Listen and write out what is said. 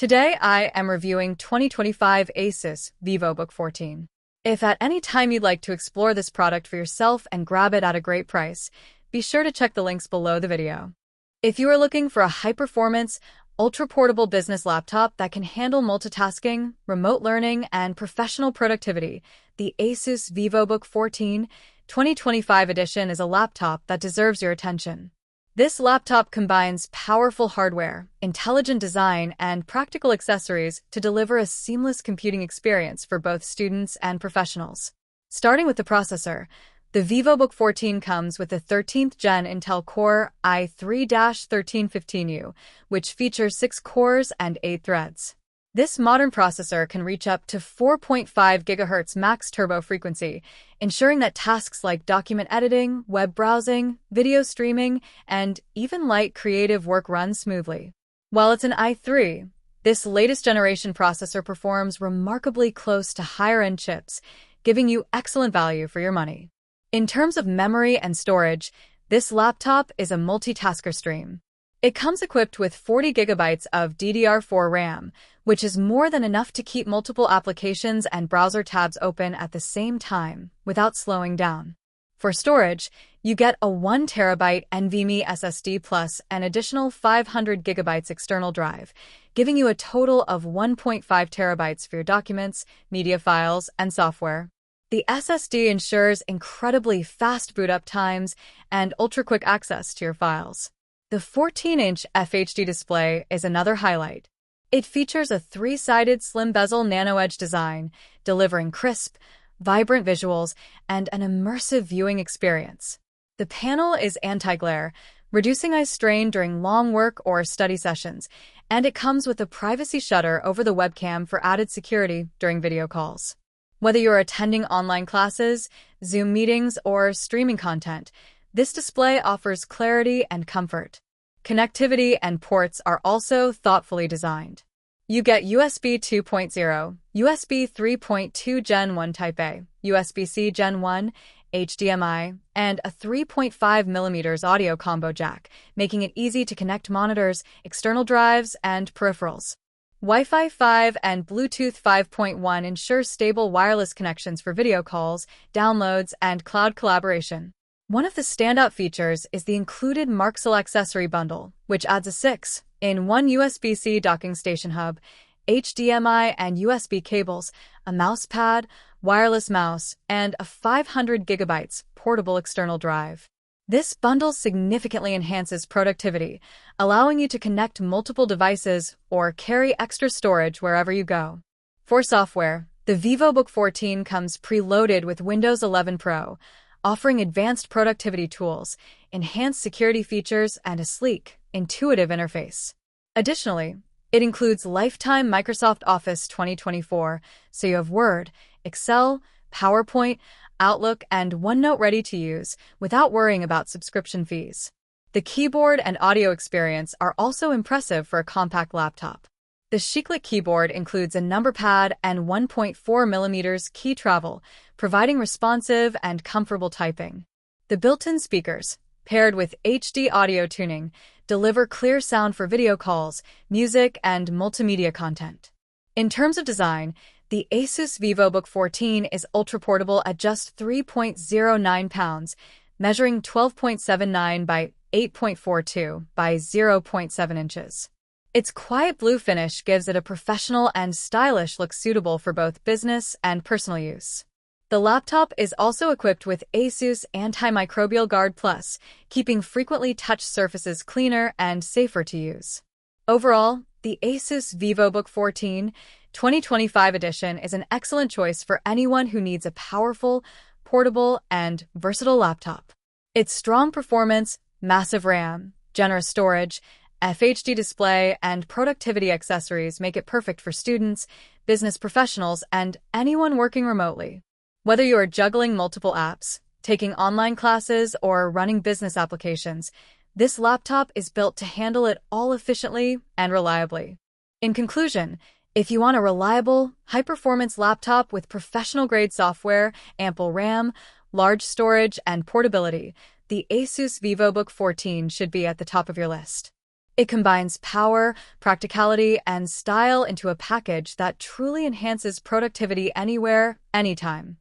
Today I am reviewing 2025 ASUS Vivobook 14. If at any time you'd like to explore this product for yourself and grab it at a great price, be sure to check the links below the video. If you are looking for a high-performance, ultra-portable business laptop that can handle multitasking, remote learning, and professional productivity, the ASUS Vivobook 14 2025 edition is a laptop that deserves your attention. This laptop combines powerful hardware, intelligent design, and practical accessories to deliver a seamless computing experience for both students and professionals. Starting with the processor, the Vivobook 14 comes with a 13th Gen Intel Core i3-1315U, which features 6 cores and 8 threads. This modern processor can reach up to 4.5 GHz max turbo frequency, ensuring that tasks like document editing, web browsing, video streaming, and even light creative work run smoothly. While it's an i3, this latest generation processor performs remarkably close to higher-end chips, giving you excellent value for your money. In terms of memory and storage, this laptop is a multitasker stream. It comes equipped with 40 GB of DDR4 RAM, which is more than enough to keep multiple applications and browser tabs open at the same time without slowing down. For storage, you get a 1 TB NVMe SSD plus an additional 500 GB external drive, giving you a total of 1.5 TB for your documents, media files, and software. The SSD ensures incredibly fast boot-up times and ultra-quick access to your files. The 14-inch FHD display is another highlight. It features a 3-sided slim bezel NanoEdge design, delivering crisp, vibrant visuals and an immersive viewing experience. The panel is anti-glare, reducing eye strain during long work or study sessions, and it comes with a privacy shutter over the webcam for added security during video calls. Whether you're attending online classes, Zoom meetings, or streaming content, this display offers clarity and comfort. Connectivity and ports are also thoughtfully designed. You get USB 2.0, USB 3.2 Gen 1 Type A, USB-C Gen 1, HDMI, and a 3.5mm audio combo jack, making it easy to connect monitors, external drives, and peripherals. Wi-Fi 5 and Bluetooth 5.1 ensure stable wireless connections for video calls, downloads, and cloud collaboration. One of the standout features is the included MarxsolAccessory bundle, which adds a 6-in-1 USB-C docking station hub, HDMI and USB cables, a mouse pad, wireless mouse, and a 500 GB portable external drive. This bundle significantly enhances productivity, allowing you to connect multiple devices or carry extra storage wherever you go. For software, the Vivobook 14 comes preloaded with Windows 11 Pro, offering advanced productivity tools, enhanced security features, and a sleek, intuitive interface. Additionally, it includes lifetime Microsoft Office 2024, so you have Word, Excel, PowerPoint, Outlook, and OneNote ready to use without worrying about subscription fees. The keyboard and audio experience are also impressive for a compact laptop. The chiclet keyboard includes a NumberPad and 1.4mm key travel, providing responsive and comfortable typing. The built-in speakers, paired with HD audio tuning, deliver clear sound for video calls, music, and multimedia content. In terms of design, the ASUS Vivobook 14 is ultra-portable at just 3.09 pounds, measuring 12.79 by 8.42 by 0.7 inches. Its quiet blue finish gives it a professional and stylish look suitable for both business and personal use. The laptop is also equipped with ASUS Antimicrobial Guard Plus, keeping frequently touched surfaces cleaner and safer to use. Overall, the ASUS Vivobook 14 2025 edition is an excellent choice for anyone who needs a powerful, portable, and versatile laptop. Its strong performance, massive RAM, generous storage, FHD display, and productivity accessories make it perfect for students, business professionals, and anyone working remotely. Whether you are juggling multiple apps, taking online classes, or running business applications, this laptop is built to handle it all efficiently and reliably. In conclusion, if you want a reliable, high-performance laptop with professional-grade software, ample RAM, large storage, and portability, the ASUS Vivobook 14 should be at the top of your list. It combines power, practicality, and style into a package that truly enhances productivity anywhere, anytime.